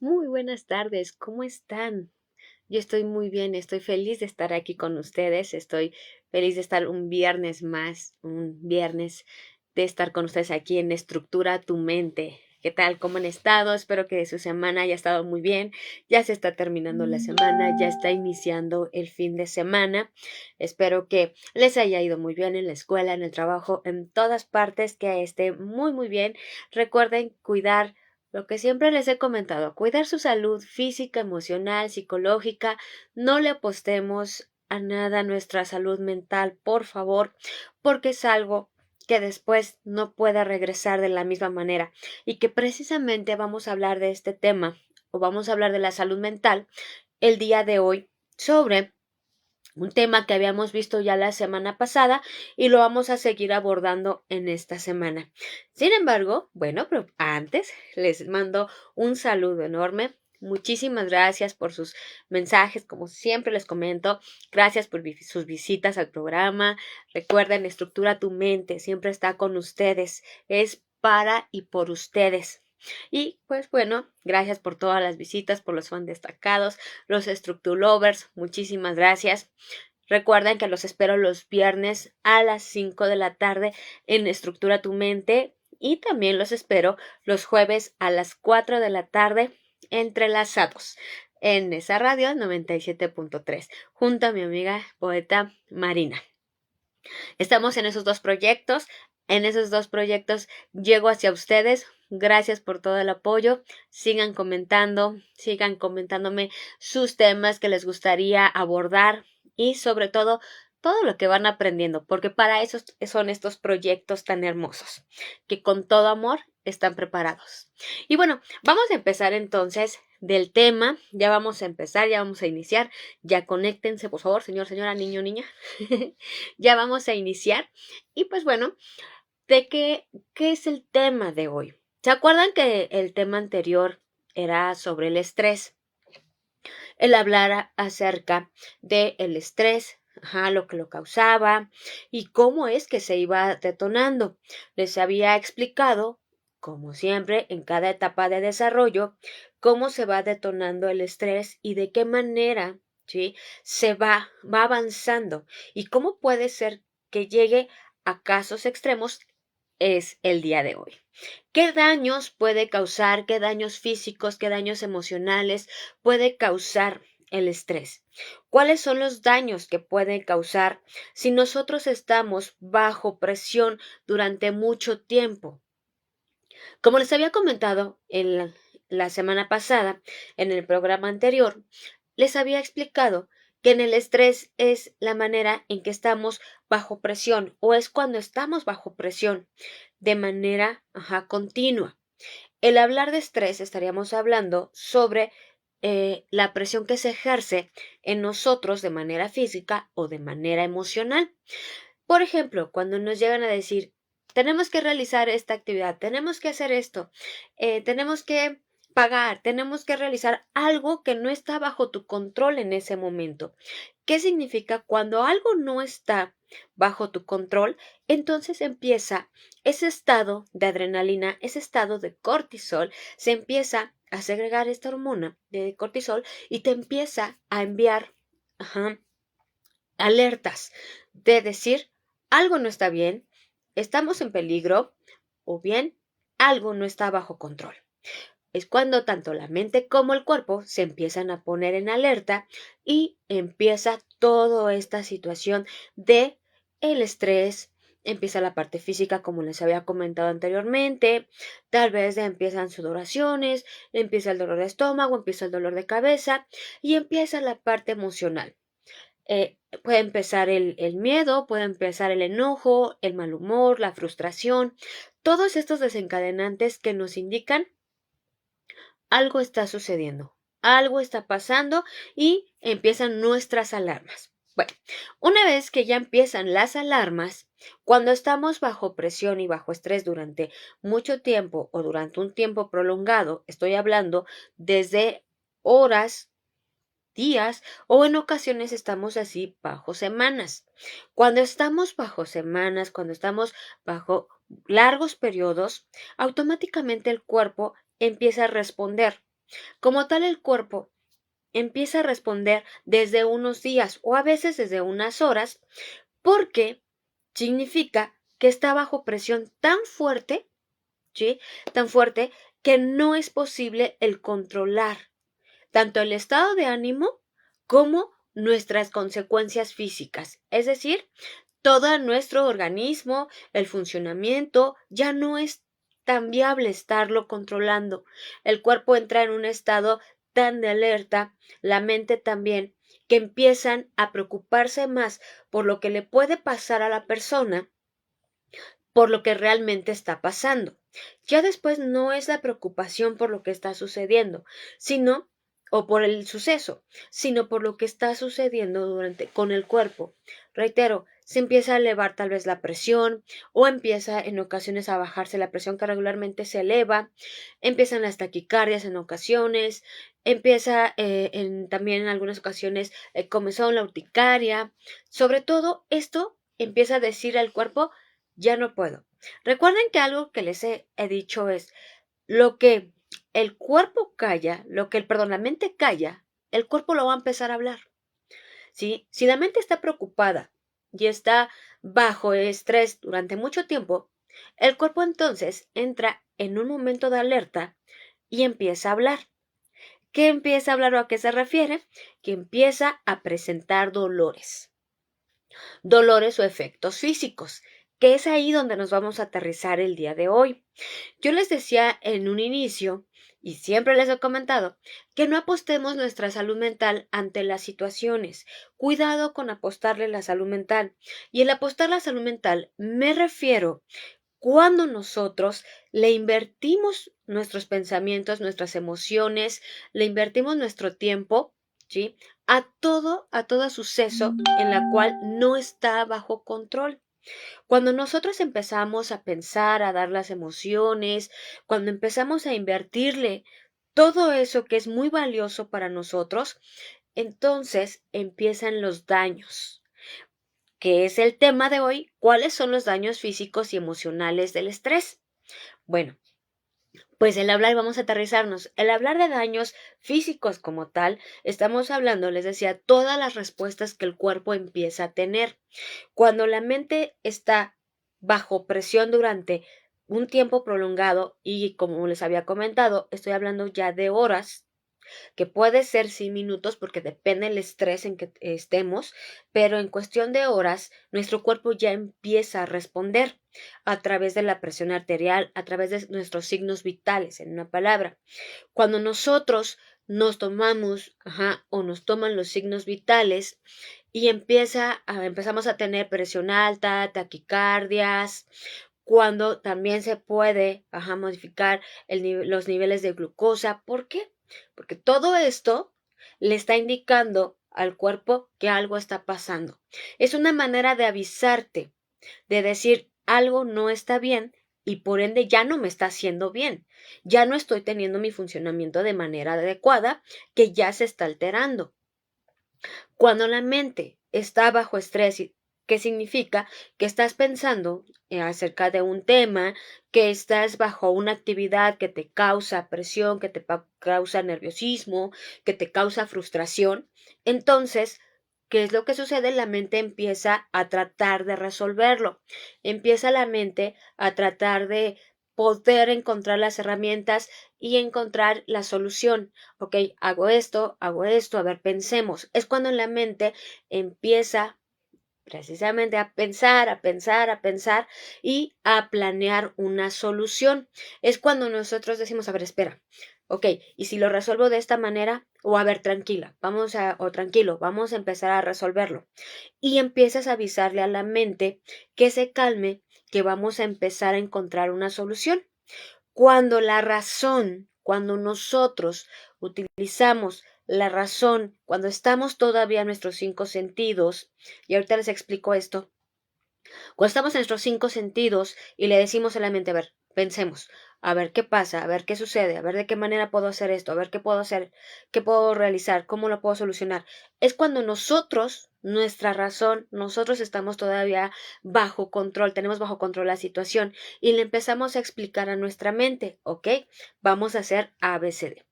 Muy buenas tardes, ¿cómo están? Yo estoy muy bien, estoy feliz de estar aquí con ustedes, estoy feliz de estar un viernes más, un viernes de estar con ustedes aquí en Estructura tu mente. ¿Qué tal? ¿Cómo han estado? Espero que su semana haya estado muy bien. Ya se está terminando la semana, ya está iniciando el fin de semana. Espero que les haya ido muy bien en la escuela, en el trabajo, en todas partes, que esté muy bien. Recuerden cuidar lo que siempre les he comentado, cuidar su salud física, emocional, psicológica, no le apostemos a nada a nuestra salud mental, por favor, porque es algo que después no puede regresar de la misma manera y que precisamente vamos a hablar de este tema o vamos a hablar de la salud mental el día de hoy sobre un tema que habíamos visto ya la semana pasada y lo vamos a seguir abordando en esta semana. Sin embargo, bueno, pero antes les mando un saludo enorme. Muchísimas gracias por sus mensajes, como siempre les comento, gracias por sus visitas al programa. Recuerden, Estructura tu mente, siempre está con ustedes, es para y por ustedes. Y pues bueno, gracias por todas las visitas, por los fans destacados, los Structulovers, muchísimas gracias. Recuerden que los espero los viernes a las 5 de la tarde en Estructura tu mente y también los espero los jueves a las 4 de la tarde entrelazados en esa radio 97.3 junto a mi amiga poeta Marina. Estamos en esos dos proyectos. En esos dos proyectos llego hacia ustedes. Gracias por todo el apoyo. Sigan comentando, sigan comentándome sus temas que les gustaría abordar y sobre todo lo que van aprendiendo, porque para eso son estos proyectos tan hermosos, que con todo amor están preparados. Y bueno, vamos a empezar entonces del tema. Ya vamos a empezar, ya vamos a iniciar. Ya conéctense, por favor, señor, señora, niño, niña. Ya vamos a iniciar. Y pues bueno, ¿de qué es el tema de hoy? ¿Se acuerdan que el tema anterior era sobre el estrés? El hablar acerca del estrés, lo que lo causaba y cómo es que se iba detonando. Les había explicado, como siempre, en cada etapa de desarrollo, cómo se va detonando el estrés y de qué manera, ¿sí? Se va avanzando y cómo puede ser que llegue a casos extremos es el día de hoy. ¿Qué daños puede causar? ¿Qué daños físicos? ¿Qué daños emocionales puede causar el estrés? ¿Cuáles son los daños que puede causar si nosotros estamos bajo presión durante mucho tiempo? Como les había comentado en la semana pasada, en el programa anterior, les había explicado que en el estrés es la manera en que estamos bajo presión o es cuando estamos bajo presión de manera continua. El hablar de estrés estaríamos hablando sobre la presión que se ejerce en nosotros de manera física o de manera emocional. Por ejemplo, cuando nos llegan a decir, tenemos que realizar esta actividad, tenemos que hacer esto, tenemos que pagar, tenemos que realizar algo que no está bajo tu control en ese momento. ¿Qué significa? Cuando algo no está bajo tu control, entonces empieza ese estado de adrenalina, ese estado de cortisol, se empieza a segregar esta hormona de cortisol y te empieza a enviar alertas de decir algo no está bien, estamos en peligro o bien algo no está bajo control. Es cuando tanto la mente como el cuerpo se empiezan a poner en alerta y empieza toda esta situación de el estrés, empieza la parte física como les había comentado anteriormente, tal vez empiezan sudoraciones, empieza el dolor de estómago, empieza el dolor de cabeza y empieza la parte emocional. Puede empezar el miedo, puede empezar el enojo, el mal humor, la frustración, todos estos desencadenantes que nos indican algo está sucediendo, algo está pasando y empiezan nuestras alarmas. Bueno, una vez que ya empiezan las alarmas, cuando estamos bajo presión y bajo estrés durante mucho tiempo o durante un tiempo prolongado, estoy hablando desde horas, días o en ocasiones estamos así bajo semanas. Cuando estamos bajo semanas, cuando estamos bajo largos periodos, automáticamente el cuerpo empieza a responder. Como tal, el cuerpo empieza a responder desde unos días o a veces desde unas horas, porque significa que está bajo presión tan fuerte, ¿sí? Tan fuerte que no es posible el controlar tanto el estado de ánimo como nuestras consecuencias físicas. Es decir, todo nuestro organismo, el funcionamiento, ya no es tan viable estarlo controlando. El cuerpo entra en un estado tan de alerta, la mente también, que empiezan a preocuparse más por lo que le puede pasar a la persona, por lo que realmente está pasando. Ya después no es la preocupación por lo que está sucediendo, sino o por el suceso, sino por lo que está sucediendo con el cuerpo. Reitero, se empieza a elevar tal vez la presión o empieza en ocasiones a bajarse la presión que regularmente se eleva, empiezan las taquicardias en ocasiones, empieza también en algunas ocasiones comezón, la urticaria. Sobre todo esto empieza a decir al cuerpo ya no puedo. Recuerden que algo que les he dicho es lo que el cuerpo calla, la mente calla, el cuerpo lo va a empezar a hablar. ¿Sí? Si la mente está preocupada y está bajo estrés durante mucho tiempo, el cuerpo entonces entra en un momento de alerta y empieza a hablar. ¿Qué empieza a hablar o a qué se refiere? Que empieza a presentar dolores. Dolores o efectos físicos, que es ahí donde nos vamos a aterrizar el día de hoy. Yo les decía en un inicio, y siempre les he comentado, que no apostemos nuestra salud mental ante las situaciones. Cuidado con apostarle la salud mental. Y el apostar la salud mental me refiero cuando nosotros le invertimos nuestros pensamientos, nuestras emociones, le invertimos nuestro tiempo, ¿sí? A todo suceso en la cual no está bajo control. Cuando nosotros empezamos a pensar, a dar las emociones, cuando empezamos a invertirle todo eso que es muy valioso para nosotros, entonces empiezan los daños, que es el tema de hoy. ¿Cuáles son los daños físicos y emocionales del estrés? Bueno, pues el hablar, vamos a aterrizarnos, el hablar de daños físicos como tal, estamos hablando, les decía, todas las respuestas que el cuerpo empieza a tener. Cuando la mente está bajo presión durante un tiempo prolongado y como les había comentado, estoy hablando ya de horas, que puede ser sin minutos porque depende del estrés en que estemos, pero en cuestión de horas nuestro cuerpo ya empieza a responder a través de la presión arterial, a través de nuestros signos vitales, en una palabra. Cuando nosotros nos tomamos, o nos toman los signos vitales y empezamos a tener presión alta, taquicardias, cuando también se puede, modificar los niveles de glucosa. ¿Por qué? Porque todo esto le está indicando al cuerpo que algo está pasando. Es una manera de avisarte, de decir algo no está bien y por ende ya no me está haciendo bien, ya no estoy teniendo mi funcionamiento de manera adecuada, que ya se está alterando. Cuando la mente está bajo estrés, ¿qué significa? Que estás pensando acerca de un tema, que estás bajo una actividad que te causa presión, que te causa nerviosismo, que te causa frustración. Entonces, ¿qué es lo que sucede? La mente empieza a tratar de resolverlo. Empieza la mente a tratar de poder encontrar las herramientas y encontrar la solución. Ok, hago esto, a ver, pensemos. Es cuando la mente empieza precisamente a pensar, a pensar, a pensar y a planear una solución. Es cuando nosotros decimos, a ver, espera, ok, y si lo resuelvo de esta manera, o a ver, tranquila, o tranquilo, vamos a empezar a resolverlo. Y empiezas a avisarle a la mente que se calme, que vamos a empezar a encontrar una solución. Cuando nosotros utilizamos la razón, cuando estamos todavía en nuestros cinco sentidos, y ahorita les explico esto, cuando estamos en nuestros cinco sentidos y le decimos a la mente, a ver, pensemos, a ver qué pasa, a ver qué sucede, a ver de qué manera puedo hacer esto, a ver qué puedo hacer, qué puedo realizar, cómo lo puedo solucionar. Es cuando nosotros, nuestra razón, nosotros estamos todavía bajo control, tenemos bajo control la situación y le empezamos a explicar a nuestra mente, ok, vamos a hacer ABCD.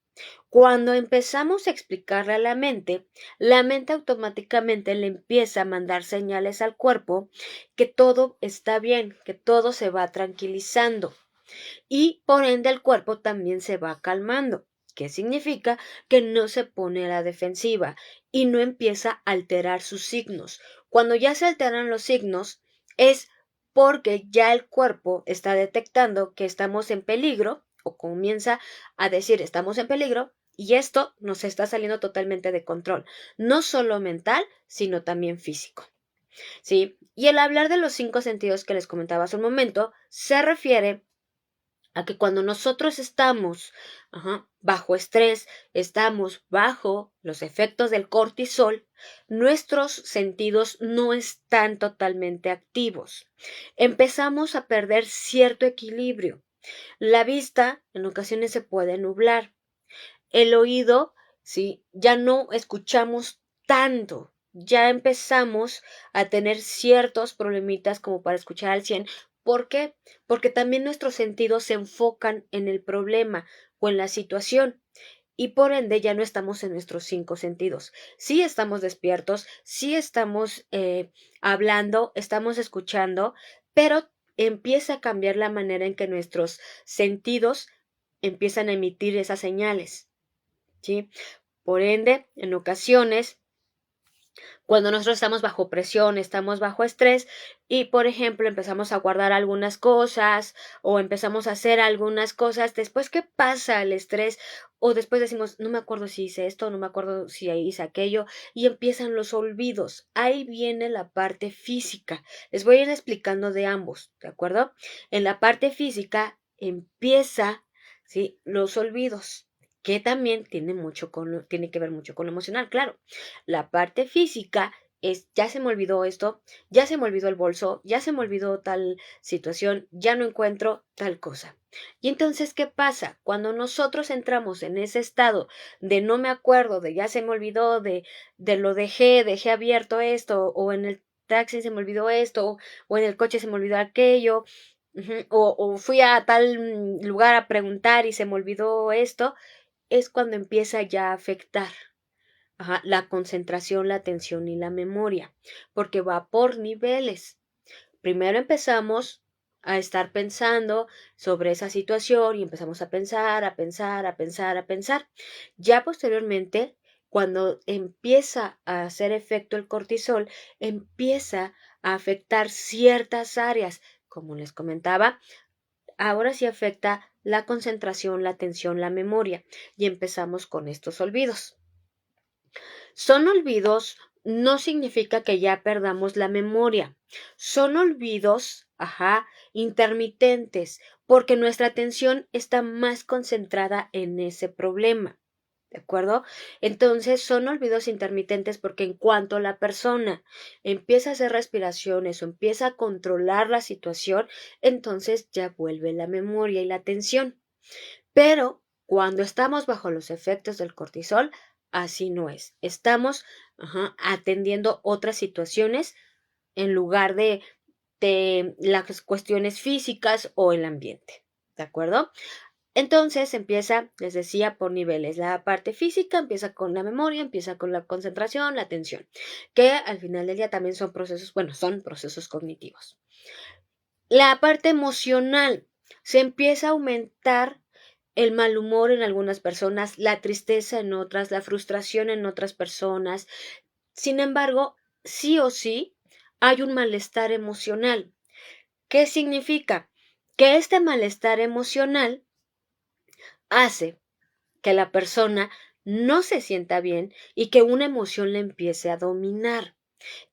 Cuando empezamos a explicarle a la mente automáticamente le empieza a mandar señales al cuerpo que todo está bien, que todo se va tranquilizando y por ende el cuerpo también se va calmando. ¿Qué significa? Que no se pone a la defensiva y no empieza a alterar sus signos. Cuando ya se alteran los signos es porque ya el cuerpo está detectando que estamos en peligro o comienza a decir estamos en peligro y esto nos está saliendo totalmente de control, no solo mental, sino también físico. ¿Sí? Y el hablar de los 5 sentidos que les comentaba hace un momento se refiere a que cuando nosotros estamos bajo estrés, estamos bajo los efectos del cortisol, nuestros sentidos no están totalmente activos. Empezamos a perder cierto equilibrio. La vista en ocasiones se puede nublar. El oído, ¿sí? Ya no escuchamos tanto. Ya empezamos a tener ciertos problemitas como para escuchar al 100. ¿Por qué? Porque también nuestros sentidos se enfocan en el problema o en la situación y por ende ya no estamos en nuestros 5 sentidos. Sí estamos despiertos, sí estamos hablando, estamos escuchando, pero empieza a cambiar la manera en que nuestros sentidos empiezan a emitir esas señales. ¿Sí? Por ende, en ocasiones, cuando nosotros estamos bajo presión, estamos bajo estrés y, por ejemplo, empezamos a guardar algunas cosas o empezamos a hacer algunas cosas, después que pasa el estrés o después decimos, no me acuerdo si hice esto, no me acuerdo si hice aquello y empiezan los olvidos. Ahí viene la parte física. Les voy a ir explicando de ambos, ¿de acuerdo? En la parte física empieza, ¿sí? Los olvidos que también tiene que ver mucho con lo emocional, claro. La parte física es, ya se me olvidó esto, ya se me olvidó el bolso, ya se me olvidó tal situación, ya no encuentro tal cosa. Y entonces, ¿qué pasa? Cuando nosotros entramos en ese estado de no me acuerdo, de ya se me olvidó, de lo dejé abierto esto, o en el taxi se me olvidó esto, o en el coche se me olvidó aquello, o fui a tal lugar a preguntar y se me olvidó esto, es cuando empieza ya a afectar la concentración, la atención y la memoria, porque va por niveles. Primero empezamos a estar pensando sobre esa situación y empezamos a pensar, a pensar, a pensar, a pensar. Ya posteriormente, cuando empieza a hacer efecto el cortisol, empieza a afectar ciertas áreas. Como les comentaba, ahora sí afecta la concentración, la atención, la memoria y empezamos con estos olvidos. Son olvidos no significa que ya perdamos la memoria. Son olvidos, intermitentes, porque nuestra atención está más concentrada en ese problema. ¿De acuerdo? Entonces son olvidos intermitentes porque en cuanto la persona empieza a hacer respiraciones o empieza a controlar la situación, entonces ya vuelve la memoria y la atención. Pero cuando estamos bajo los efectos del cortisol, así no es. Estamos atendiendo otras situaciones en lugar de las cuestiones físicas o el ambiente. ¿De acuerdo? Entonces empieza, les decía, por niveles. La parte física empieza con la memoria, empieza con la concentración, la atención, que al final del día también son procesos, bueno, son procesos cognitivos. La parte emocional se empieza a aumentar el mal humor en algunas personas, la tristeza en otras, la frustración en otras personas. Sin embargo, sí o sí hay un malestar emocional. ¿Qué significa? Que este malestar emocional hace que la persona no se sienta bien y que una emoción le empiece a dominar,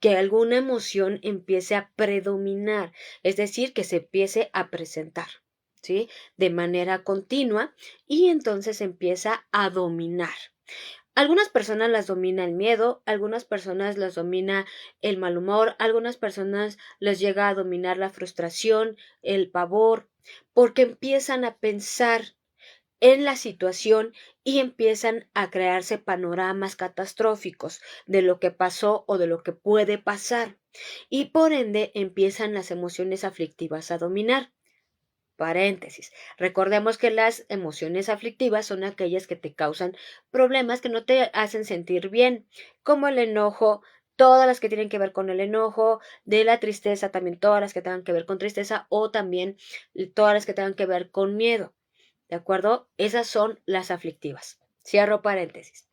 que alguna emoción empiece a predominar, es decir, que se empiece a presentar, ¿sí? De manera continua y entonces empieza a dominar. Algunas personas las domina el miedo, algunas personas las domina el mal humor, algunas personas les llega a dominar la frustración, el pavor, porque empiezan a pensar en la situación y empiezan a crearse panoramas catastróficos de lo que pasó o de lo que puede pasar. Y por ende empiezan las emociones aflictivas a dominar. paréntesis. Recordemos que las emociones aflictivas son aquellas que te causan problemas, que no te hacen sentir bien, como el enojo, todas las que tienen que ver con el enojo, de la tristeza, también todas las que tengan que ver con tristeza, o también todas las que tengan que ver con miedo. ¿De acuerdo? Esas son las aflictivas. Cierro paréntesis.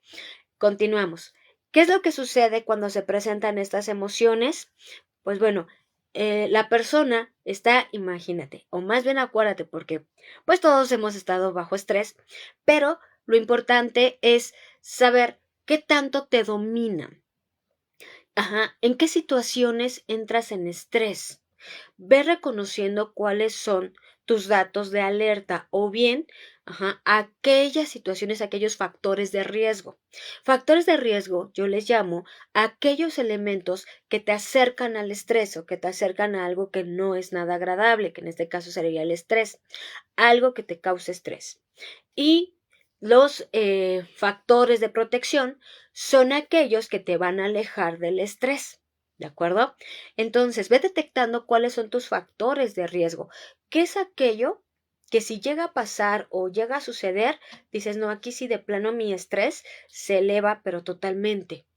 Continuamos. ¿Qué es lo que sucede cuando se presentan estas emociones? Pues bueno, la persona está, imagínate, o más bien acuérdate, porque pues todos hemos estado bajo estrés, pero lo importante es saber qué tanto te dominan. Ajá, ¿en qué situaciones entras en estrés? Ve reconociendo cuáles son tus datos de alerta o bien aquellas situaciones, aquellos factores de riesgo. Factores de riesgo yo les llamo a aquellos elementos que te acercan al estrés o que te acercan a algo que no es nada agradable, que en este caso sería el estrés, algo que te cause estrés. Y los factores de protección son aquellos que te van a alejar del estrés. ¿De acuerdo? Entonces, ve detectando cuáles son tus factores de riesgo. ¿Qué es aquello que si llega a pasar o llega a suceder, dices, no, aquí sí de plano mi estrés se eleva, pero totalmente?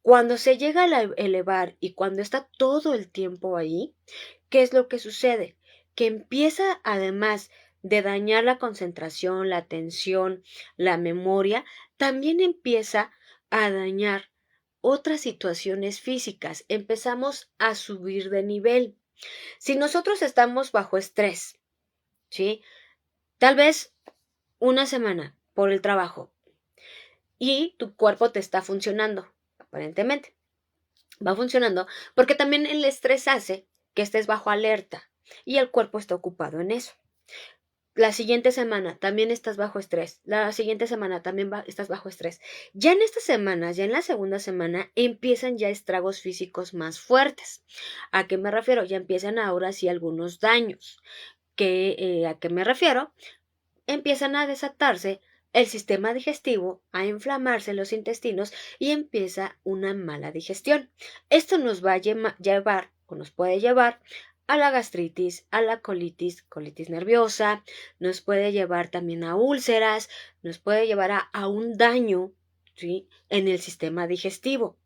Cuando se llega a elevar y cuando está todo el tiempo ahí, ¿qué es lo que sucede? Que empieza, además de dañar la concentración, la atención, la memoria, también empieza a dañar otras situaciones físicas. Empezamos a subir de nivel. Si nosotros estamos bajo estrés, ¿sí? Tal vez una semana por el trabajo y tu cuerpo te está funcionando, aparentemente. Va funcionando porque también el estrés hace que estés bajo alerta y el cuerpo está ocupado en eso. La siguiente semana también estás bajo estrés. La siguiente semana también estás bajo estrés. Ya en estas semanas, ya en la segunda semana, empiezan ya estragos físicos más fuertes. ¿A qué me refiero? Ya empiezan ahora sí algunos daños. ¿A qué me refiero? Empiezan a desatarse el sistema digestivo, a inflamarse los intestinos y empieza una mala digestión. Esto nos va a llevar o nos puede llevar a la gastritis, a la colitis nerviosa, nos puede llevar también a úlceras, nos puede llevar a un daño, ¿sí?, en el sistema digestivo.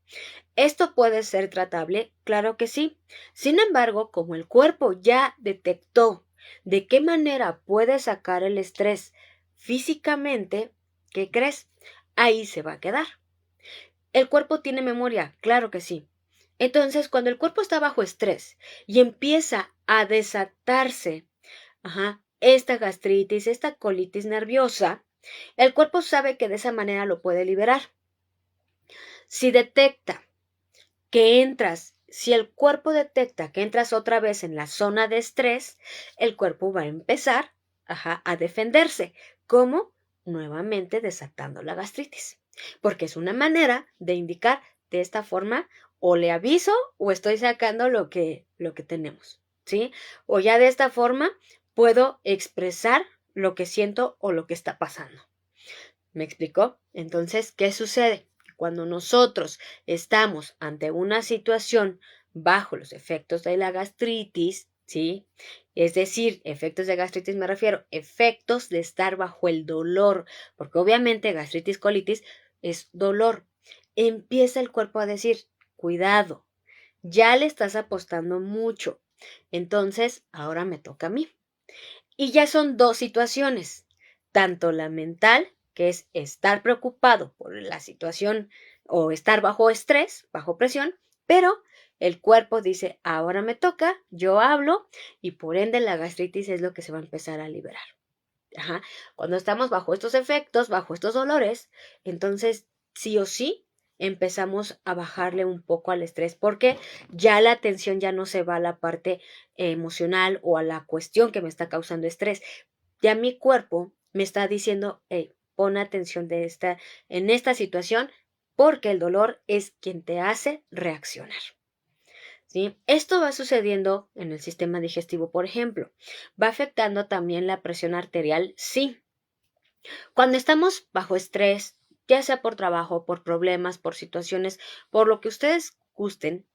¿Esto puede ser tratable? Claro que sí. Sin embargo, como el cuerpo ya detectó de qué manera puede sacar el estrés físicamente, ¿qué crees? Ahí se va a quedar. ¿El cuerpo tiene memoria? Claro que sí. Entonces, cuando el cuerpo está bajo estrés y empieza a desatarse, esta gastritis, esta colitis nerviosa, el cuerpo sabe que de esa manera lo puede liberar. Si detecta que entras, si el cuerpo detecta que entras otra vez en la zona de estrés, el cuerpo va a empezar a defenderse. ¿Cómo? Nuevamente desatando la gastritis. Porque es una manera de indicar de esta forma o le aviso o estoy sacando lo que tenemos, ¿sí? O ya de esta forma puedo expresar lo que siento o lo que está pasando. ¿Me explicó? Entonces, ¿qué sucede? Cuando nosotros estamos ante una situación bajo los efectos de la gastritis, ¿sí? Es decir, efectos de gastritis me refiero, efectos de estar bajo el dolor, porque obviamente gastritis, colitis es dolor. Empieza el cuerpo a decir, cuidado, ya le estás apostando mucho. Entonces, ahora me toca a mí. Y ya son dos situaciones, tanto la mental, que es estar preocupado por la situación o estar bajo estrés, bajo presión, pero el cuerpo dice, ahora me toca, yo hablo y por ende la gastritis es lo que se va a empezar a liberar. Cuando estamos bajo estos efectos, bajo estos dolores, entonces sí o sí empezamos a bajarle un poco al estrés porque ya la atención ya no se va a la parte emocional o a la cuestión que me está causando estrés. Ya mi cuerpo me está diciendo, hey, pon atención en esta situación porque el dolor es quien te hace reaccionar. ¿Sí? Esto va sucediendo en el sistema digestivo, por ejemplo. Va afectando también la presión arterial, sí. Cuando estamos bajo estrés, ya sea por trabajo, por problemas, por situaciones, por lo que ustedes gusten,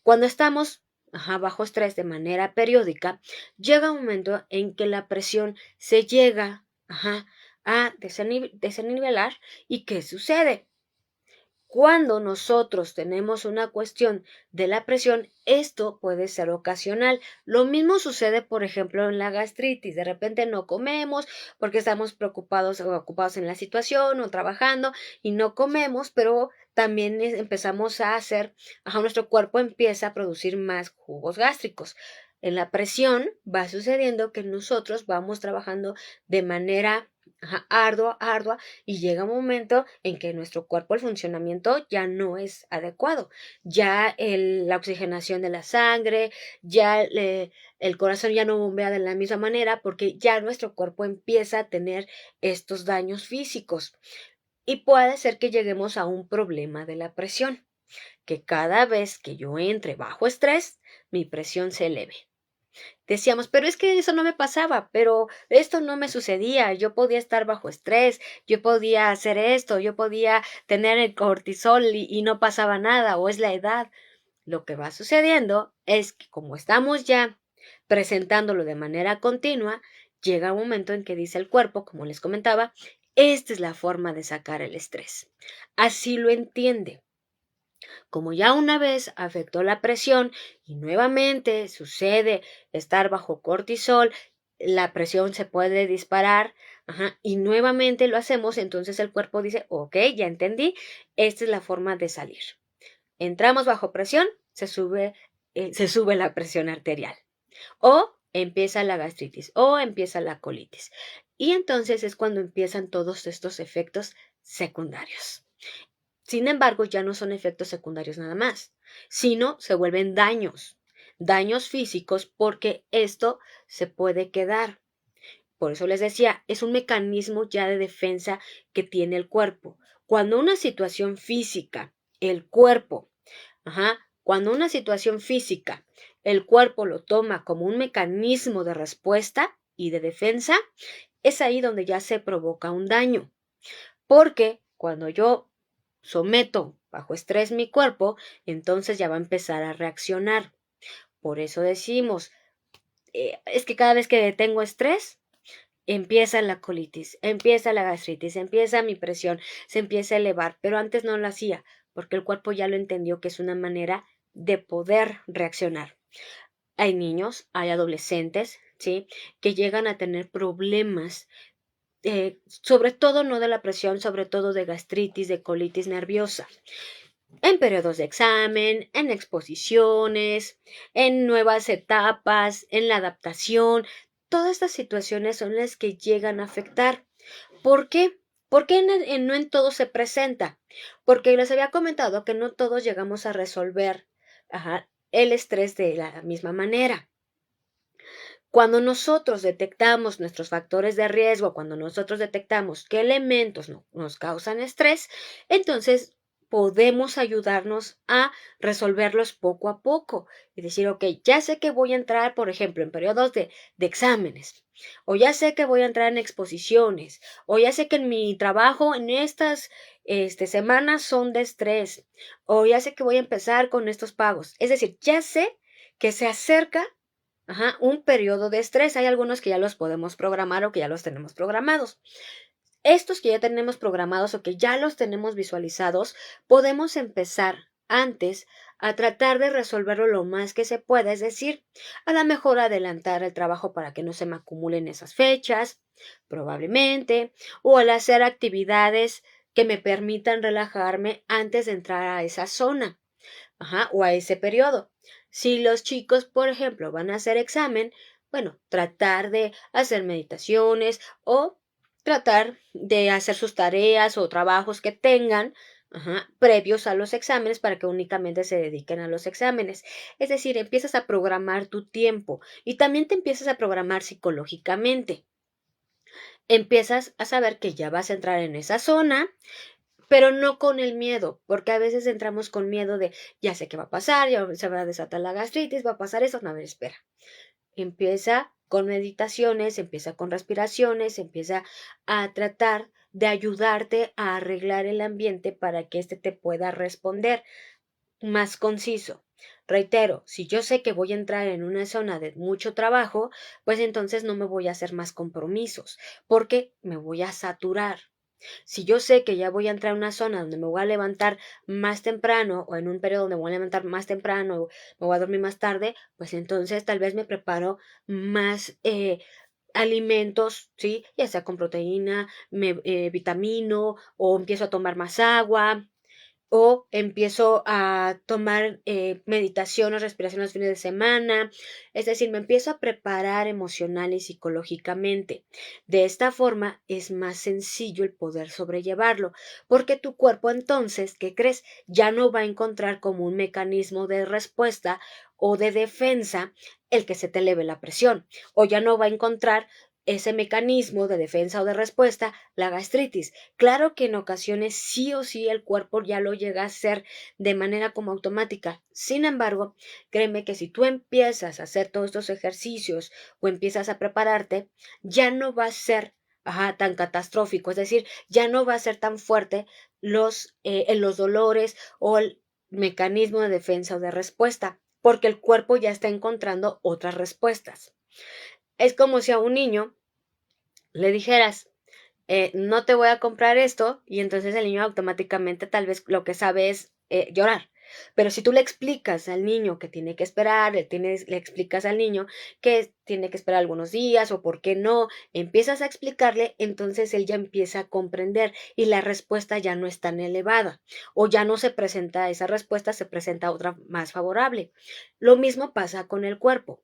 cuando estamos bajo estrés de manera periódica, llega un momento en que la presión se llega a desnivelar. ¿Y qué sucede? Cuando nosotros tenemos una cuestión de la presión, esto puede ser ocasional. Lo mismo sucede, por ejemplo, en la gastritis. De repente no comemos porque estamos preocupados o ocupados en la situación o trabajando y no comemos, pero también empezamos a hacer, nuestro cuerpo empieza a producir más jugos gástricos. En la presión va sucediendo que nosotros vamos trabajando de manera ardua, y llega un momento en que nuestro cuerpo, el funcionamiento ya no es adecuado. Ya la oxigenación de la sangre, ya el corazón ya no bombea de la misma manera porque ya nuestro cuerpo empieza a tener estos daños físicos. Y puede ser que lleguemos a un problema de la presión, que cada vez que yo entre bajo estrés, mi presión se eleve. Decíamos, pero es que eso no me pasaba, pero esto no me sucedía, yo podía estar bajo estrés, yo podía hacer esto, yo podía tener el cortisol y no pasaba nada, o es la edad. Lo que va sucediendo es que como estamos ya presentándolo de manera continua, llega un momento en que dice el cuerpo, como les comentaba, esta es la forma de sacar el estrés. Así lo entiende. Como ya una vez afectó la presión y nuevamente sucede estar bajo cortisol, la presión se puede disparar, y nuevamente lo hacemos, entonces el cuerpo dice, ok, ya entendí, esta es la forma de salir. Entramos bajo presión, se sube la presión arterial. O empieza la gastritis o empieza la colitis. Y entonces es cuando empiezan todos estos efectos secundarios. Sin embargo, ya no son efectos secundarios nada más, sino se vuelven daños físicos porque esto se puede quedar. Por eso les decía, es un mecanismo ya de defensa que tiene el cuerpo. Cuando una situación física, el cuerpo, cuando una situación física, el cuerpo lo toma como un mecanismo de respuesta y de defensa, es ahí donde ya se provoca un daño. Porque cuando yo someto bajo estrés mi cuerpo, entonces ya va a empezar a reaccionar. Por eso decimos, es que cada vez que tengo estrés, empieza la colitis, empieza la gastritis, empieza mi presión, se empieza a elevar, pero antes no lo hacía, porque el cuerpo ya lo entendió que es una manera de poder reaccionar. Hay niños, hay adolescentes, ¿sí?, que llegan a tener problemas, sobre todo no de la presión, sobre todo de gastritis, de colitis nerviosa, en periodos de examen, en exposiciones, en nuevas etapas, en la adaptación. Todas estas situaciones son las que llegan a afectar. ¿Por qué? Porque no en todo se presenta. Porque les había comentado que no todos llegamos a resolver el estrés de la misma manera. Cuando nosotros detectamos nuestros factores de riesgo, cuando nosotros detectamos qué elementos nos causan estrés, entonces podemos ayudarnos a resolverlos poco a poco y decir, ok, ya sé que voy a entrar, por ejemplo, en periodos de exámenes, o ya sé que voy a entrar en exposiciones, o ya sé que en mi trabajo en estas semanas son de estrés, o ya sé que voy a empezar con estos pagos. Es decir, ya sé que se acerca un periodo de estrés. Hay algunos que ya los podemos programar o que ya los tenemos programados. Estos que ya tenemos programados o que ya los tenemos visualizados, podemos empezar antes a tratar de resolverlo lo más que se pueda, es decir, a lo mejor adelantar el trabajo para que no se me acumulen esas fechas, probablemente, o al hacer actividades que me permitan relajarme antes de entrar a esa zona, o a ese periodo. Si los chicos, por ejemplo, van a hacer examen, bueno, tratar de hacer meditaciones o tratar de hacer sus tareas o trabajos que tengan previos a los exámenes para que únicamente se dediquen a los exámenes. Es decir, empiezas a programar tu tiempo y también te empiezas a programar psicológicamente. Empiezas a saber que ya vas a entrar en esa zona, pero no con el miedo, porque a veces entramos con miedo de, ya sé qué va a pasar, ya se va a desatar la gastritis, va a pasar eso. No, a ver, espera. Empieza con meditaciones, empieza con respiraciones, empieza a tratar de ayudarte a arreglar el ambiente para que éste te pueda responder. más conciso. Reitero, si yo sé que voy a entrar en una zona de mucho trabajo, pues entonces no me voy a hacer más compromisos, porque me voy a saturar. Si yo sé que ya voy a entrar a una zona donde me voy a levantar más temprano o en un periodo donde me voy a levantar más temprano o me voy a dormir más tarde, pues entonces tal vez me preparo más alimentos, ¿sí? Ya sea con proteína, me vitamino o empiezo a tomar más agua, o empiezo a tomar meditación o respiración los fines de semana. Es decir, me empiezo a preparar emocional y psicológicamente. De esta forma es más sencillo el poder sobrellevarlo, porque tu cuerpo entonces, ¿qué crees? Ya no va a encontrar como un mecanismo de respuesta o de defensa el que se te eleve la presión, o ya no va a encontrar ese mecanismo de defensa o de respuesta, la gastritis. Claro que en ocasiones sí o sí el cuerpo ya lo llega a hacer de manera como automática. Sin embargo, créeme que si tú empiezas a hacer todos estos ejercicios o empiezas a prepararte, ya no va a ser tan catastrófico, es decir, ya no va a ser tan fuerte los dolores o el mecanismo de defensa o de respuesta, porque el cuerpo ya está encontrando otras respuestas. Es como si a un niño le dijeras, no te voy a comprar esto, y entonces el niño automáticamente tal vez lo que sabe es llorar. Pero si tú le explicas al niño que tiene que esperar, le explicas al niño que tiene que esperar algunos días o por qué no, empiezas a explicarle, entonces él ya empieza a comprender y la respuesta ya no es tan elevada o ya no se presenta esa respuesta, se presenta otra más favorable. Lo mismo pasa con el cuerpo.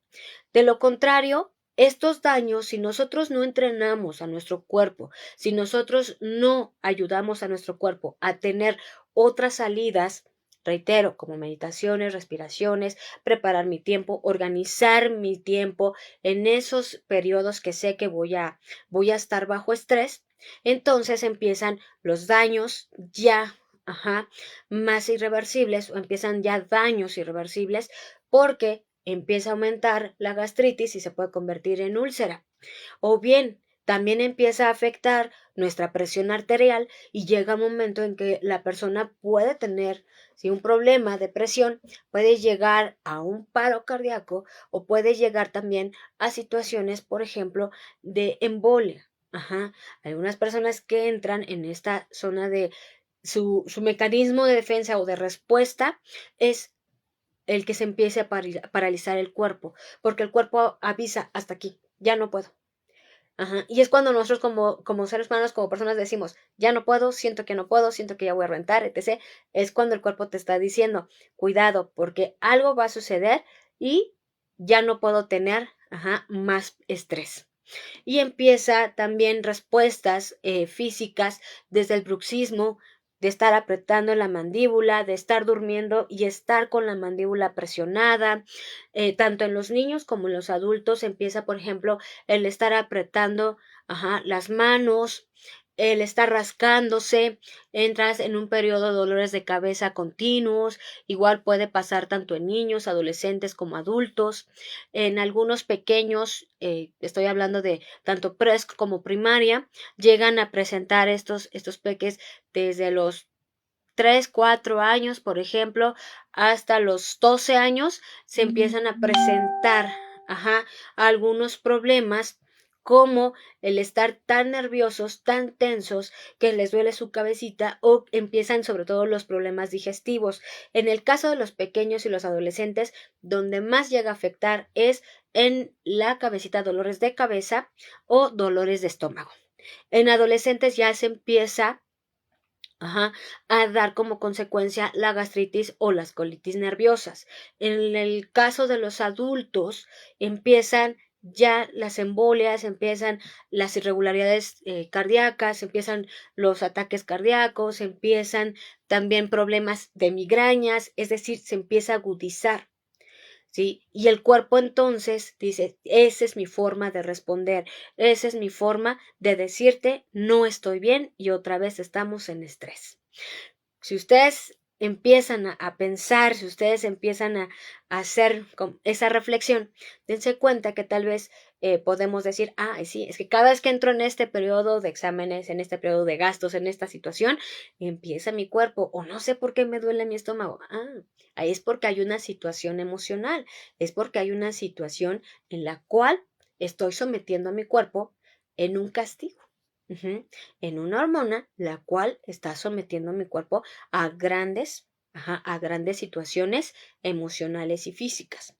De lo contrario, estos daños, si nosotros no entrenamos a nuestro cuerpo, si nosotros no ayudamos a nuestro cuerpo a tener otras salidas, reitero, como meditaciones, respiraciones, preparar mi tiempo, organizar mi tiempo en esos periodos que sé que voy a estar bajo estrés, entonces empiezan los daños ya más irreversibles o empiezan ya daños irreversibles porque empieza a aumentar la gastritis y se puede convertir en úlcera. O bien, también empieza a afectar nuestra presión arterial y llega un momento en que la persona puede tener, si un problema de presión, puede llegar a un paro cardíaco o puede llegar también a situaciones, por ejemplo, de embolia. Algunas personas que entran en esta zona de su mecanismo de defensa o de respuesta es el que se empiece a paralizar el cuerpo, porque el cuerpo avisa hasta aquí, ya no puedo. Y es cuando nosotros como seres humanos, como personas decimos, ya no puedo, siento que ya voy a rentar, etc. Es cuando el cuerpo te está diciendo, cuidado, porque algo va a suceder y ya no puedo tener más estrés. Y empieza también respuestas físicas desde el bruxismo, de estar apretando la mandíbula, de estar durmiendo y estar con la mandíbula presionada. Tanto en los niños como en los adultos empieza, por ejemplo, el estar apretando las manos, el estar rascándose, entras en un periodo de dolores de cabeza continuos, igual puede pasar tanto en niños, adolescentes como adultos. En algunos pequeños, estoy hablando de tanto preescolar como primaria, llegan a presentar estos peques desde los 3, 4 años, por ejemplo, hasta los 12 años, se empiezan a presentar algunos problemas como el estar tan nerviosos, tan tensos, que les duele su cabecita o empiezan sobre todo los problemas digestivos. En el caso de los pequeños y los adolescentes, donde más llega a afectar es en la cabecita, dolores de cabeza o dolores de estómago. En adolescentes ya se empieza a dar como consecuencia la gastritis o las colitis nerviosas. En el caso de los adultos, empiezan ya las embolias, empiezan las irregularidades cardíacas, empiezan los ataques cardíacos, empiezan también problemas de migrañas, es decir, se empieza a agudizar. ¿Sí? Y el cuerpo entonces dice, esa es mi forma de responder, esa es mi forma de decirte, no estoy bien y otra vez estamos en estrés. Si ustedes empiezan a pensar, si ustedes empiezan a hacer esa reflexión, dense cuenta que tal vez podemos decir, sí, es que cada vez que entro en este periodo de exámenes, en este periodo de gastos, en esta situación, empieza mi cuerpo, o no sé por qué me duele mi estómago. Ahí es porque hay una situación emocional, es porque hay una situación en la cual estoy sometiendo a mi cuerpo en un castigo. En una hormona, la cual está sometiendo a mi cuerpo a grandes situaciones emocionales y físicas.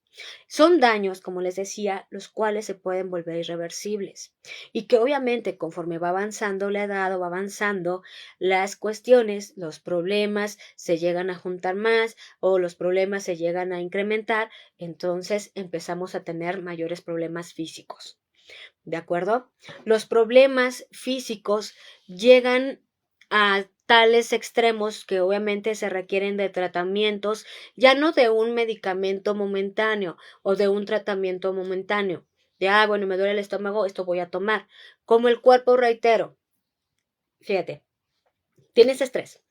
Son daños, como les decía, los cuales se pueden volver irreversibles y que obviamente conforme va avanzando la edad o va avanzando las cuestiones, los problemas se llegan a juntar más o los problemas se llegan a incrementar, entonces empezamos a tener mayores problemas físicos. ¿De acuerdo? Los problemas físicos llegan a tales extremos que obviamente se requieren de tratamientos, ya no de un medicamento momentáneo o de un tratamiento momentáneo. De, bueno, me duele el estómago, esto voy a tomar. Como el cuerpo, reitero, fíjate, tienes estrés,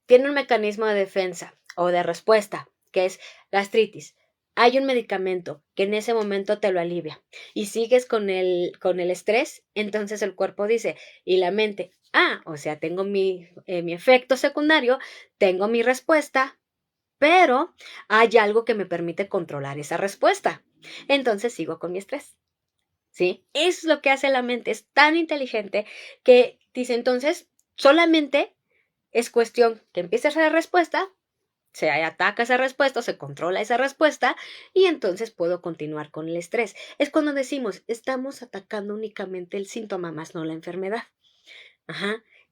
tiene un mecanismo de defensa o de respuesta, que es gastritis. Hay un medicamento que en ese momento te lo alivia y sigues con el estrés, entonces el cuerpo dice, y la mente, o sea, tengo mi efecto secundario, tengo mi respuesta, pero hay algo que me permite controlar esa respuesta. Entonces sigo con mi estrés. ¿Sí? Es lo que hace la mente, es tan inteligente que dice entonces, solamente es cuestión que empiece a hacer la respuesta, se ataca esa respuesta, se controla esa respuesta y entonces puedo continuar con el estrés. Es cuando decimos, estamos atacando únicamente el síntoma, más no la enfermedad.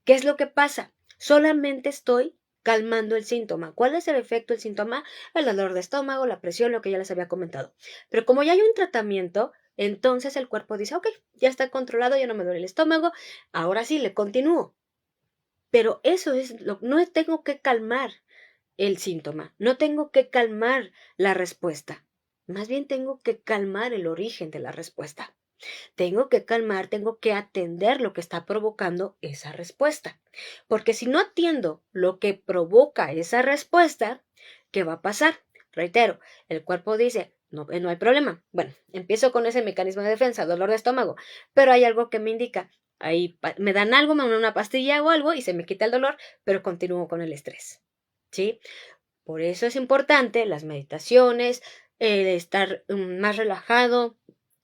¿Qué es lo que pasa? Solamente estoy calmando el síntoma. ¿Cuál es el efecto del síntoma? El dolor de estómago, la presión, lo que ya les había comentado. Pero como ya hay un tratamiento, entonces el cuerpo dice, ok, ya está controlado, ya no me duele el estómago, ahora sí, le continúo. Pero eso es no tengo que calmar el síntoma, no tengo que calmar la respuesta, más bien tengo que calmar el origen de la respuesta. Tengo que calmar, tengo que atender lo que está provocando esa respuesta. Porque si no atiendo lo que provoca esa respuesta, ¿qué va a pasar? Reitero, el cuerpo dice, no, no hay problema. Bueno, empiezo con ese mecanismo de defensa, dolor de estómago, pero hay algo que me indica, ahí me dan algo, me dan una pastilla o algo y se me quita el dolor, pero continúo con el estrés. ¿Sí? Por eso es importante las meditaciones, estar más relajado,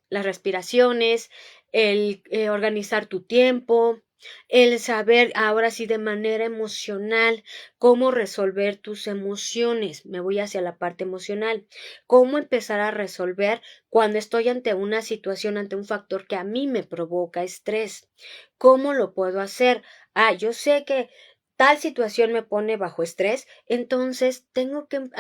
las respiraciones, el organizar tu tiempo, el saber ahora sí de manera emocional cómo resolver tus emociones. Me voy hacia la parte emocional. Cómo empezar a resolver cuando estoy ante una situación, ante un factor que a mí me provoca estrés. ¿Cómo lo puedo hacer? Yo sé que tal situación me pone bajo estrés, entonces tengo que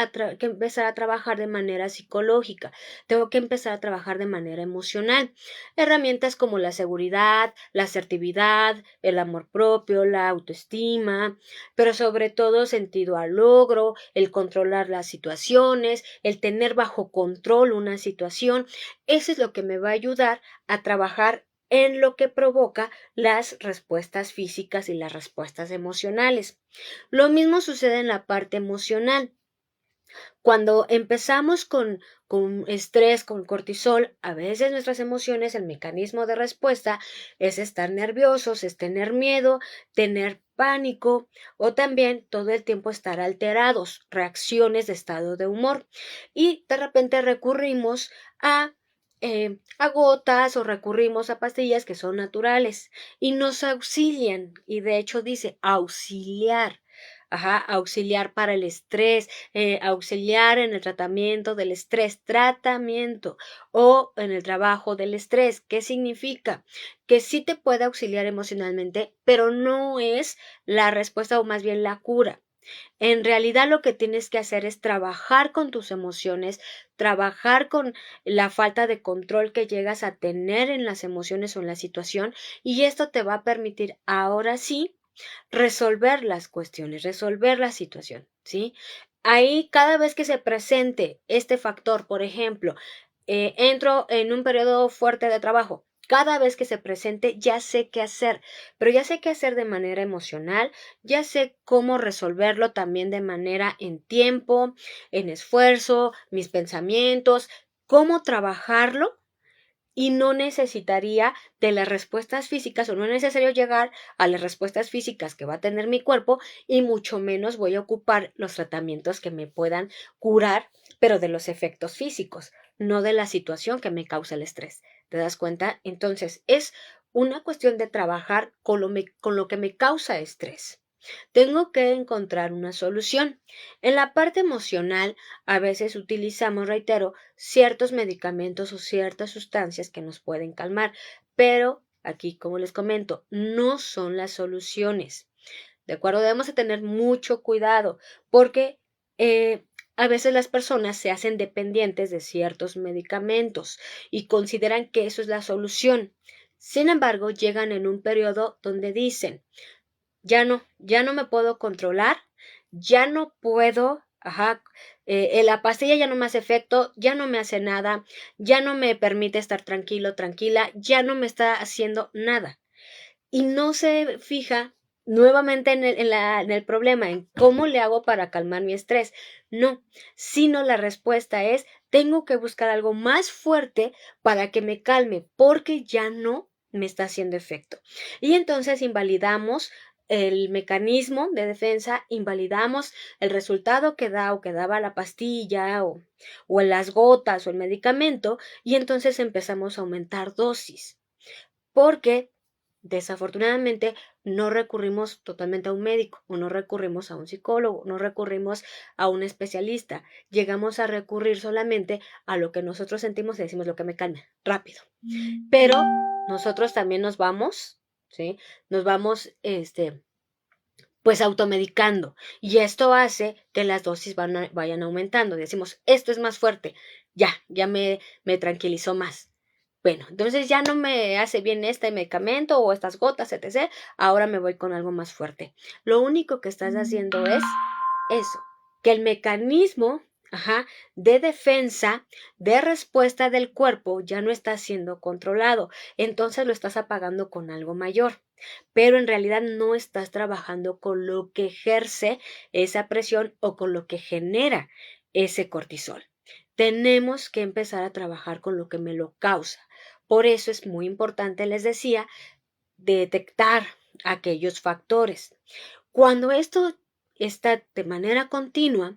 empezar a trabajar de manera psicológica, tengo que empezar a trabajar de manera emocional. Herramientas como la seguridad, la asertividad, el amor propio, la autoestima, pero sobre todo sentido al logro, el controlar las situaciones, el tener bajo control una situación. Eso es lo que me va a ayudar a trabajar en lo que provoca las respuestas físicas y las respuestas emocionales. Lo mismo sucede en la parte emocional. Cuando empezamos con estrés, con cortisol, a veces nuestras emociones, el mecanismo de respuesta es estar nerviosos, es tener miedo, tener pánico o también todo el tiempo estar alterados, reacciones de estado de humor. Y de repente recurrimos a gotas o recurrimos a pastillas que son naturales y nos auxilian. Y de hecho dice auxiliar. Auxiliar para el estrés, auxiliar en el tratamiento del estrés, tratamiento o en el trabajo del estrés. ¿Qué significa? Que sí te puede auxiliar emocionalmente, pero no es la respuesta o más bien la cura. En realidad lo que tienes que hacer es trabajar con tus emociones, trabajar con la falta de control que llegas a tener en las emociones o en la situación y esto te va a permitir ahora sí resolver las cuestiones, resolver la situación, ¿sí? Ahí cada vez que se presente este factor, por ejemplo, entro en un periodo fuerte de trabajo, cada vez que se presente ya sé qué hacer, pero ya sé qué hacer de manera emocional, ya sé cómo resolverlo también de manera en tiempo, en esfuerzo, mis pensamientos, cómo trabajarlo y no necesitaría de las respuestas físicas o no es necesario llegar a las respuestas físicas que va a tener mi cuerpo y mucho menos voy a ocupar los tratamientos que me puedan curar, pero de los efectos físicos, no de la situación que me causa el estrés. ¿Te das cuenta? Entonces es una cuestión de trabajar con lo que me causa estrés. Tengo que encontrar una solución. En la parte emocional, a veces utilizamos, reitero, ciertos medicamentos o ciertas sustancias que nos pueden calmar, pero aquí, como les comento, no son las soluciones. ¿De acuerdo? Debemos de tener mucho cuidado porque a veces las personas se hacen dependientes de ciertos medicamentos y consideran que eso es la solución. Sin embargo, llegan en un periodo donde dicen, ya no me puedo controlar, ya no puedo, la pastilla ya no me hace efecto, ya no me hace nada, ya no me permite estar tranquilo, tranquila, ya no me está haciendo nada. Y no se fija nuevamente en el problema, en cómo le hago para calmar mi estrés. No, sino la respuesta es, tengo que buscar algo más fuerte para que me calme, porque ya no me está haciendo efecto. Y entonces invalidamos el mecanismo de defensa, invalidamos el resultado que da o que daba la pastilla o las gotas o el medicamento, y entonces empezamos a aumentar dosis. Porque desafortunadamente no recurrimos totalmente a un médico o no recurrimos a un psicólogo, no recurrimos a un especialista. Llegamos a recurrir solamente a lo que nosotros sentimos y decimos lo que me calma, rápido. Pero nosotros también nos vamos, ¿sí? Nos vamos, pues automedicando y esto hace que las dosis vayan aumentando. Decimos, esto es más fuerte, ya me tranquilizó más. Bueno, entonces ya no me hace bien este medicamento o estas gotas, etc. Ahora me voy con algo más fuerte. Lo único que estás haciendo es eso, que el mecanismo, de defensa, de respuesta del cuerpo ya no está siendo controlado. Entonces lo estás apagando con algo mayor, pero en realidad no estás trabajando con lo que ejerce esa presión o con lo que genera ese cortisol. Tenemos que empezar a trabajar con lo que me lo causa. Por eso es muy importante, les decía, detectar aquellos factores. Cuando esto está de manera continua,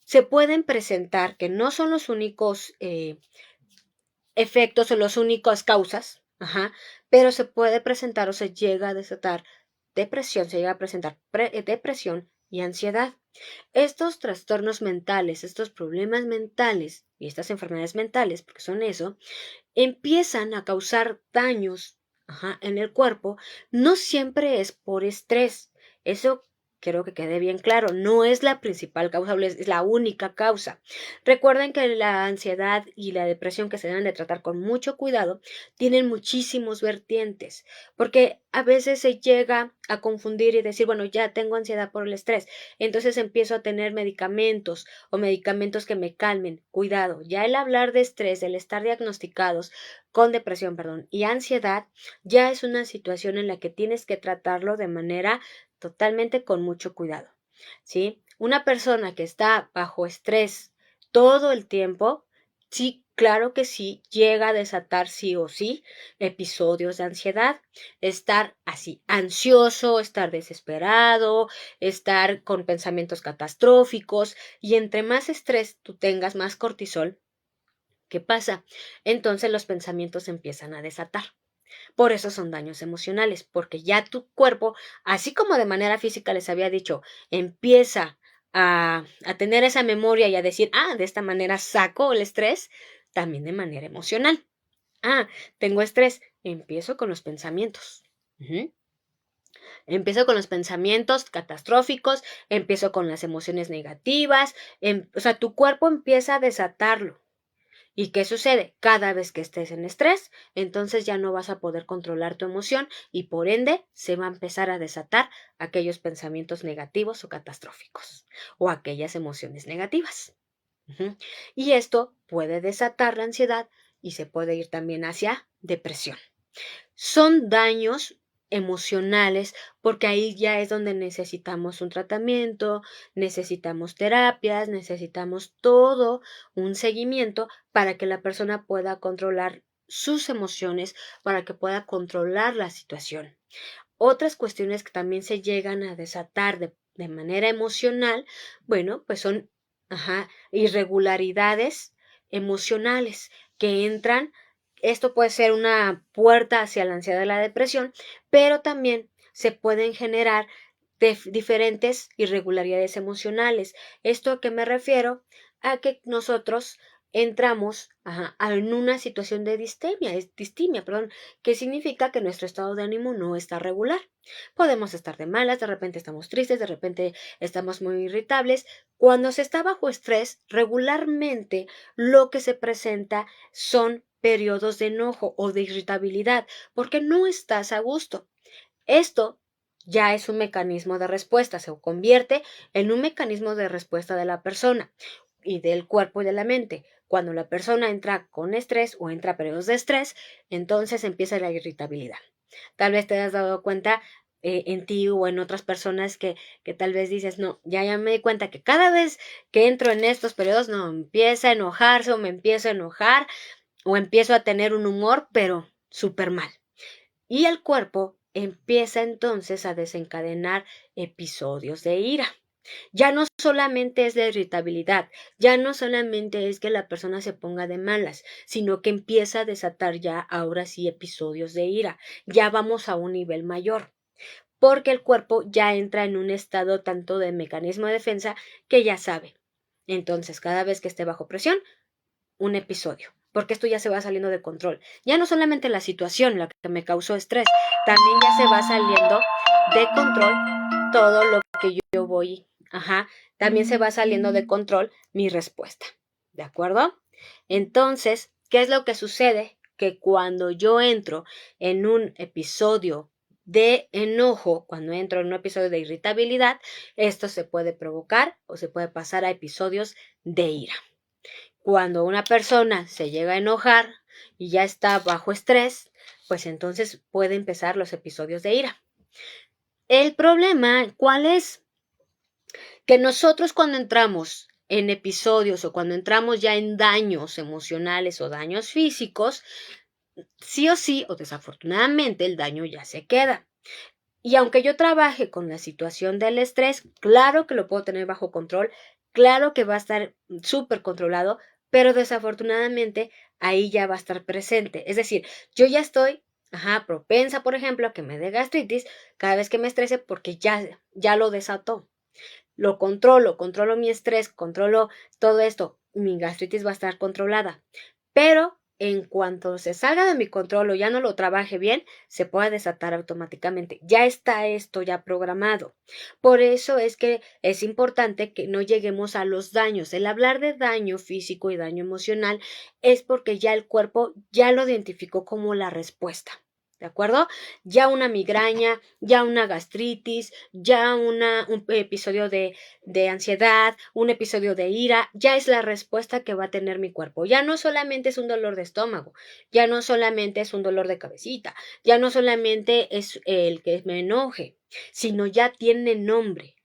se pueden presentar que no son los únicos efectos o las únicas causas, pero se puede presentar o se llega a desatar depresión, se llega a presentar depresión y ansiedad. Estos trastornos mentales, estos problemas mentales y estas enfermedades mentales, porque son eso, empiezan a causar daños en el cuerpo, no siempre es por estrés. Eso quiero que quede bien claro, no es la principal causa, es la única causa. Recuerden que la ansiedad y la depresión, que se deben de tratar con mucho cuidado, tienen muchísimos vertientes, porque a veces se llega a confundir y decir, bueno, ya tengo ansiedad por el estrés, entonces empiezo a tener medicamentos o medicamentos que me calmen. Cuidado, ya el hablar de estrés, el estar diagnosticados con depresión, y ansiedad, ya es una situación en la que tienes que tratarlo de manera totalmente con mucho cuidado, ¿sí? Una persona que está bajo estrés todo el tiempo, sí, claro que sí, llega a desatar sí o sí episodios de ansiedad, estar así ansioso, estar desesperado, estar con pensamientos catastróficos, y entre más estrés tú tengas, más cortisol. ¿Qué pasa? Entonces los pensamientos empiezan a desatar. Por eso son daños emocionales, porque ya tu cuerpo, así como de manera física les había dicho, empieza a tener esa memoria y a decir, de esta manera saco el estrés, también de manera emocional. Tengo estrés, empiezo con los pensamientos. Empiezo con los pensamientos catastróficos, empiezo con las emociones negativas, o sea, tu cuerpo empieza a desatarlo. ¿Y qué sucede? Cada vez que estés en estrés, entonces ya no vas a poder controlar tu emoción y por ende se va a empezar a desatar aquellos pensamientos negativos o catastróficos o aquellas emociones negativas. Y esto puede desatar la ansiedad y se puede ir también hacia depresión. Son daños emocionales porque ahí ya es donde necesitamos un tratamiento, necesitamos terapias, necesitamos todo un seguimiento para que la persona pueda controlar sus emociones para que pueda controlar la situación. Otras cuestiones que también se llegan a desatar de manera emocional, bueno, pues son irregularidades emocionales que entran. Esto puede ser una puerta hacia la ansiedad y la depresión, pero también se pueden generar diferentes irregularidades emocionales. ¿Esto a qué me refiero? A que nosotros entramos en una situación de distimia, perdón, que significa que nuestro estado de ánimo no está regular. Podemos estar de malas, de repente estamos tristes, de repente estamos muy irritables. Cuando se está bajo estrés, regularmente lo que se presenta son periodos de enojo o de irritabilidad, porque no estás a gusto. Esto ya es un mecanismo de respuesta, se convierte en un mecanismo de respuesta de la persona y del cuerpo y de la mente. Cuando la persona entra con estrés o entra a periodos de estrés, entonces empieza la irritabilidad. Tal vez te has dado cuenta en ti o en otras personas que tal vez dices, no, ya me di cuenta que cada vez que entro en estos periodos, no, empieza a enojarse o me empiezo a enojar o empiezo a tener un humor, pero súper mal. Y el cuerpo empieza entonces a desencadenar episodios de ira. Ya no solamente es la irritabilidad, ya no solamente es que la persona se ponga de malas, sino que empieza a desatar ya ahora sí episodios de ira. Ya vamos a un nivel mayor, porque el cuerpo ya entra en un estado tanto de mecanismo de defensa que ya sabe. Entonces, cada vez que esté bajo presión, un episodio, porque esto ya se va saliendo de control. Ya no solamente la situación la que me causó estrés, también ya se va saliendo de control todo lo que yo voy, también se va saliendo de control mi respuesta, ¿de acuerdo? Entonces, ¿qué es lo que sucede? Que cuando yo entro en un episodio de enojo, cuando entro en un episodio de irritabilidad, esto se puede provocar o se puede pasar a episodios de ira. Cuando una persona se llega a enojar y ya está bajo estrés, pues entonces puede empezar los episodios de ira. El problema, ¿cuál es? Que nosotros cuando entramos en episodios o cuando entramos ya en daños emocionales o daños físicos, sí o sí, o desafortunadamente, el daño ya se queda. Y aunque yo trabaje con la situación del estrés, claro que lo puedo tener bajo control, claro que va a estar súper controlado, pero desafortunadamente ahí ya va a estar presente. Es decir, yo ya estoy, propensa, por ejemplo, a que me dé gastritis cada vez que me estrese porque ya lo desató. Lo controlo mi estrés, controlo todo esto, mi gastritis va a estar controlada. Pero en cuanto se salga de mi control o ya no lo trabaje bien, se puede desatar automáticamente. Ya está esto ya programado. Por eso es que es importante que no lleguemos a los daños. El hablar de daño físico y daño emocional es porque ya el cuerpo ya lo identificó como la respuesta. ¿De acuerdo? Ya una migraña, ya una gastritis, ya un episodio de ansiedad, un episodio de ira, ya es la respuesta que va a tener mi cuerpo. Ya no solamente es un dolor de estómago, ya no solamente es un dolor de cabecita, ya no solamente es el que me enoje, sino ya tiene nombre,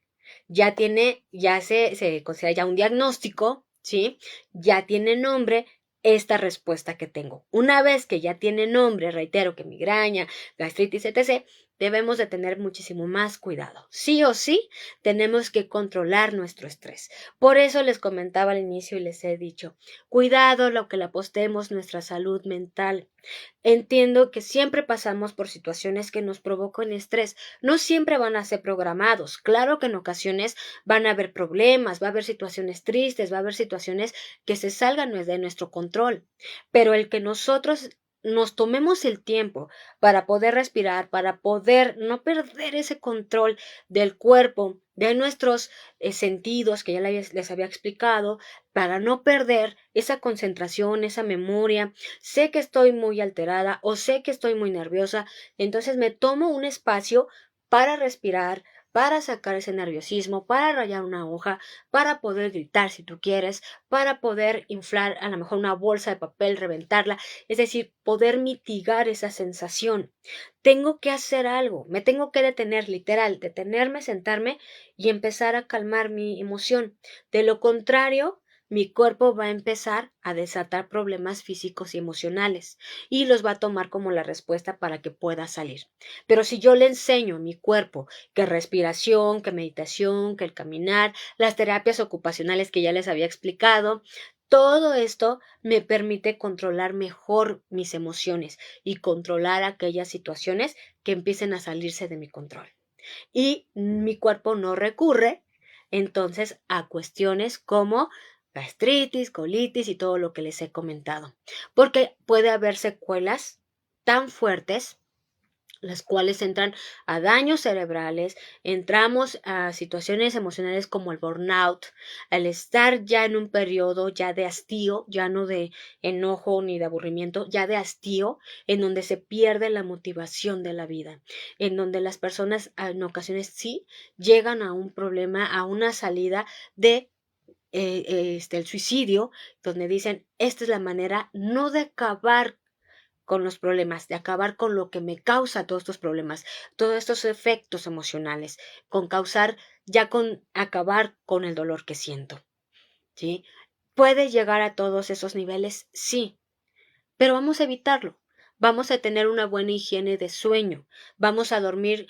ya se considera ya un diagnóstico, ¿sí? Ya tiene nombre esta respuesta que tengo. Una vez que ya tiene nombre, reitero que migraña, gastritis, etc., debemos de tener muchísimo más cuidado. Sí o sí, tenemos que controlar nuestro estrés. Por eso les comentaba al inicio y les he dicho, cuidado lo que le apostemos nuestra salud mental. Entiendo que siempre pasamos por situaciones que nos provocan estrés. No siempre van a ser programados. Claro que en ocasiones van a haber problemas, va a haber situaciones tristes, va a haber situaciones que se salgan de nuestro control. Pero el que nosotros nos tomemos el tiempo para poder respirar, para poder no perder ese control del cuerpo, de nuestros sentidos, que ya les había explicado, para no perder esa concentración, esa memoria. Sé que estoy muy alterada o sé que estoy muy nerviosa, entonces me tomo un espacio para respirar, para sacar ese nerviosismo, para rayar una hoja, para poder gritar si tú quieres, para poder inflar a lo mejor una bolsa de papel, reventarla, es decir, poder mitigar esa sensación. Tengo que hacer algo, me tengo que detener, literal, detenerme, sentarme y empezar a calmar mi emoción. De lo contrario, mi cuerpo va a empezar a desatar problemas físicos y emocionales y los va a tomar como la respuesta para que pueda salir. Pero si yo le enseño a mi cuerpo que respiración, que meditación, que el caminar, las terapias ocupacionales que ya les había explicado, todo esto me permite controlar mejor mis emociones y controlar aquellas situaciones que empiecen a salirse de mi control. Y mi cuerpo no recurre entonces a cuestiones como gastritis, colitis y todo lo que les he comentado, porque puede haber secuelas tan fuertes las cuales entran a daños cerebrales, entramos a situaciones emocionales como el burnout, al estar ya en un periodo ya de hastío, ya no de enojo ni de aburrimiento, ya de hastío, en donde se pierde la motivación de la vida, en donde las personas en ocasiones sí llegan a un problema, a una salida de el suicidio, donde dicen, esta es la manera no de acabar con los problemas, de acabar con lo que me causa todos estos problemas, todos estos efectos emocionales, con causar, ya con acabar con el dolor que siento, ¿sí? ¿Puede llegar a todos esos niveles? Sí, pero vamos a evitarlo. Vamos a tener una buena higiene de sueño, vamos a dormir,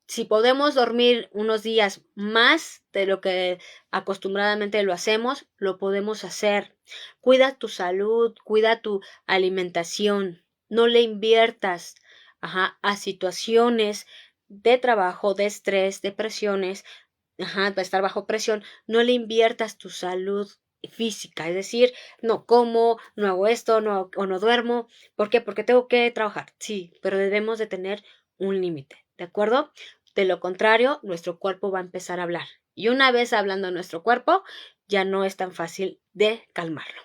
si podemos dormir unos días más de lo que acostumbradamente lo hacemos, lo podemos hacer. Cuida tu salud, cuida tu alimentación, no le inviertas a situaciones de trabajo, de estrés, de presiones, de estar bajo presión, no le inviertas tu salud física, es decir, no como, no hago esto, no, o no duermo. ¿Por qué? Porque tengo que trabajar. Sí, pero debemos de tener un límite, ¿de acuerdo? De lo contrario, nuestro cuerpo va a empezar a hablar. Y una vez hablando nuestro cuerpo, ya no es tan fácil de calmarlo.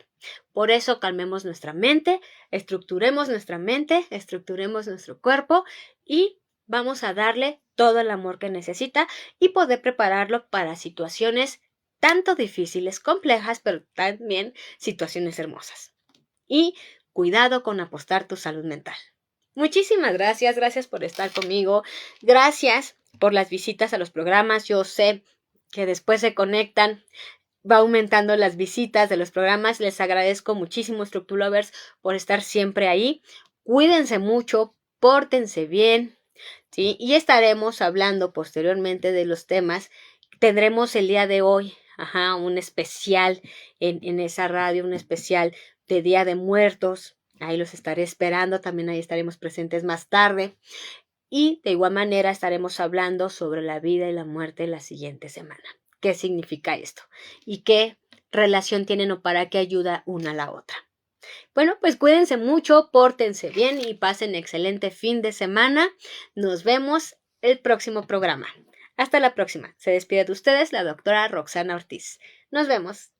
Por eso calmemos nuestra mente, estructuremos nuestro cuerpo y vamos a darle todo el amor que necesita y poder prepararlo para situaciones tanto difíciles, complejas, pero también situaciones hermosas. Y cuidado con apostar tu salud mental. Muchísimas gracias, gracias por estar conmigo, gracias por las visitas a los programas. Yo sé que después se conectan, va aumentando las visitas de los programas. Les agradezco muchísimo, Structulovers, por estar siempre ahí. Cuídense mucho, pórtense bien, ¿sí? Y estaremos hablando posteriormente de los temas. Tendremos el día de hoy, un especial en esa radio, un especial de Día de Muertos. Ahí los estaré esperando, también ahí estaremos presentes más tarde. Y de igual manera estaremos hablando sobre la vida y la muerte la siguiente semana. ¿Qué significa esto? ¿Y qué relación tienen o para qué ayuda una a la otra? Bueno, pues cuídense mucho, pórtense bien y pasen excelente fin de semana. Nos vemos el próximo programa. Hasta la próxima. Se despide de ustedes la doctora Roxana Ortiz. Nos vemos.